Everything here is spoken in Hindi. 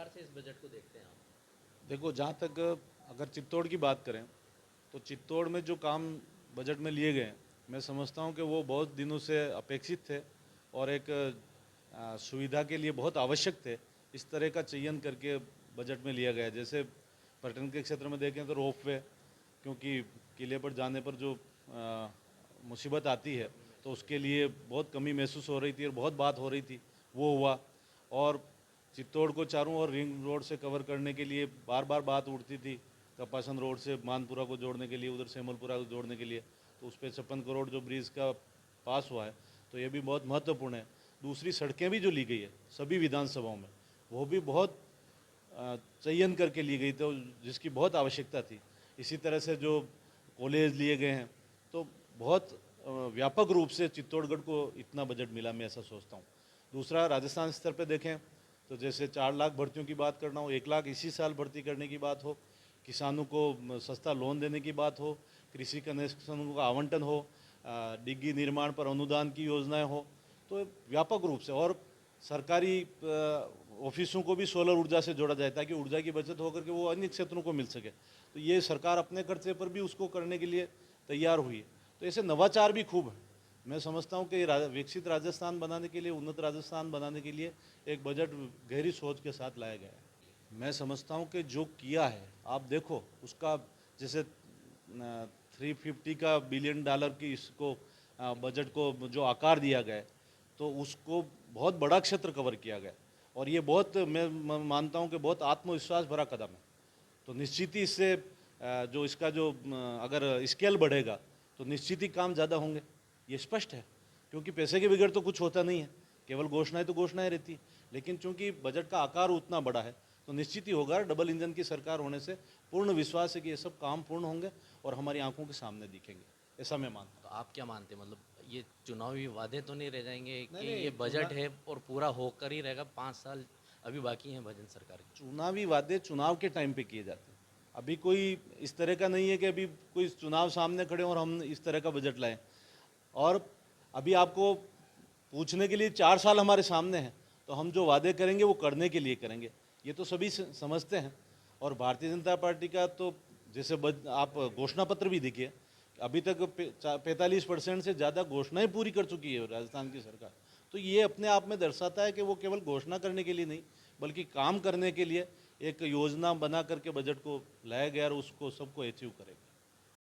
प्रकार से इस बजट को देखते हैं आप? देखो, जहाँ तक अगर चित्तौड़ की बात करें तो चित्तौड़ में जो काम बजट में लिए गए हैं, मैं समझता हूँ कि वो बहुत दिनों से अपेक्षित थे और एक सुविधा के लिए बहुत आवश्यक थे। इस तरह का चयन करके बजट में लिया गया है। जैसे पर्यटन के क्षेत्र में देखें तो रोपवे, क्योंकि किले पर जाने पर जो मुसीबत आती है तो उसके लिए बहुत कमी महसूस हो रही थी और बहुत बात हो रही थी, वो हुआ। और चित्तौड़ को चारों ओर रिंग रोड से कवर करने के लिए बार बार बात उठती थी, कपासन रोड से मानपुरा को जोड़ने के लिए, उधर सेमलपुरा को जोड़ने के लिए, तो उस पर 56 करोड़ जो ब्रिज का पास हुआ है तो ये भी बहुत महत्वपूर्ण है। दूसरी सड़कें भी जो ली गई है सभी विधानसभाओं में, वो भी बहुत चयन करके ली गई तो जिसकी बहुत आवश्यकता थी। इसी तरह से जो कॉलेज लिए गए हैं तो बहुत व्यापक रूप से चित्तौड़गढ़ को इतना बजट मिला, मैं ऐसा सोचता हूँ। दूसरा, राजस्थान स्तर पे देखें तो जैसे 4 लाख भर्तियों की बात करना हो, 1 लाख इसी साल भर्ती करने की बात हो, किसानों को सस्ता लोन देने की बात हो, कृषि कनेक्शनों का आवंटन हो, डिग्गी निर्माण पर अनुदान की योजनाएं हो, तो व्यापक रूप से। और सरकारी ऑफिसों को भी सोलर ऊर्जा से जोड़ा जाए ताकि ऊर्जा की बचत होकर के वो अन्य क्षेत्रों को मिल सके। तो ये सरकार अपने खर्चे पर भी उसको करने के लिए तैयार हुई है। तो ऐसे नवाचार भी खूब है। मैं समझता हूँ कि विकसित राजस्थान बनाने के लिए, उन्नत राजस्थान बनाने के लिए एक बजट गहरी सोच के साथ लाया गया है। मैं समझता हूँ कि जो किया है, आप देखो उसका, जैसे 350 का बिलियन डॉलर की इसको बजट को जो आकार दिया गया है, तो उसको बहुत बड़ा क्षेत्र कवर किया गया और ये बहुत, मैं मानता हूँ कि बहुत आत्मविश्वास भरा कदम है। तो निश्चित ही इससे जो इसका जो अगर स्केल बढ़ेगा तो निश्चित ही काम ज़्यादा होंगे, ये स्पष्ट है। क्योंकि पैसे के बगैर तो कुछ होता नहीं है, केवल घोषणाएं तो घोषणाएं रहती, लेकिन चूंकि बजट का आकार उतना बड़ा है तो निश्चित ही होगा। डबल इंजन की सरकार होने से पूर्ण विश्वास है कि ये सब काम पूर्ण होंगे और हमारी आंखों के सामने दिखेंगे, ऐसा मैं मानता हूँ। तो आप क्या मानते हैं, मतलब ये चुनावी वादे तो नहीं रह जाएंगे नहीं कि नहीं, ये बजट है और पूरा होकर ही रहेगा? 5 साल अभी बाकी हैं भजन सरकार के। चुनावी वादे चुनाव के टाइम पे किए जाते हैं। अभी कोई इस तरह का नहीं है कि अभी कोई चुनाव सामने खड़े और हम इस तरह का बजट लाएं। और अभी आपको पूछने के लिए 4 साल हमारे सामने हैं, तो हम जो वादे करेंगे वो करने के लिए करेंगे, ये तो सभी समझते हैं। और भारतीय जनता पार्टी का तो जैसे आप घोषणा पत्र भी देखिए, अभी तक 45% से ज़्यादा घोषणाएं पूरी कर चुकी है राजस्थान की सरकार। तो ये अपने आप में दर्शाता है कि वो केवल घोषणा करने के लिए नहीं बल्कि काम करने के लिए एक योजना बना करके बजट को लाया गया और उसको सबको अचीव करेगा।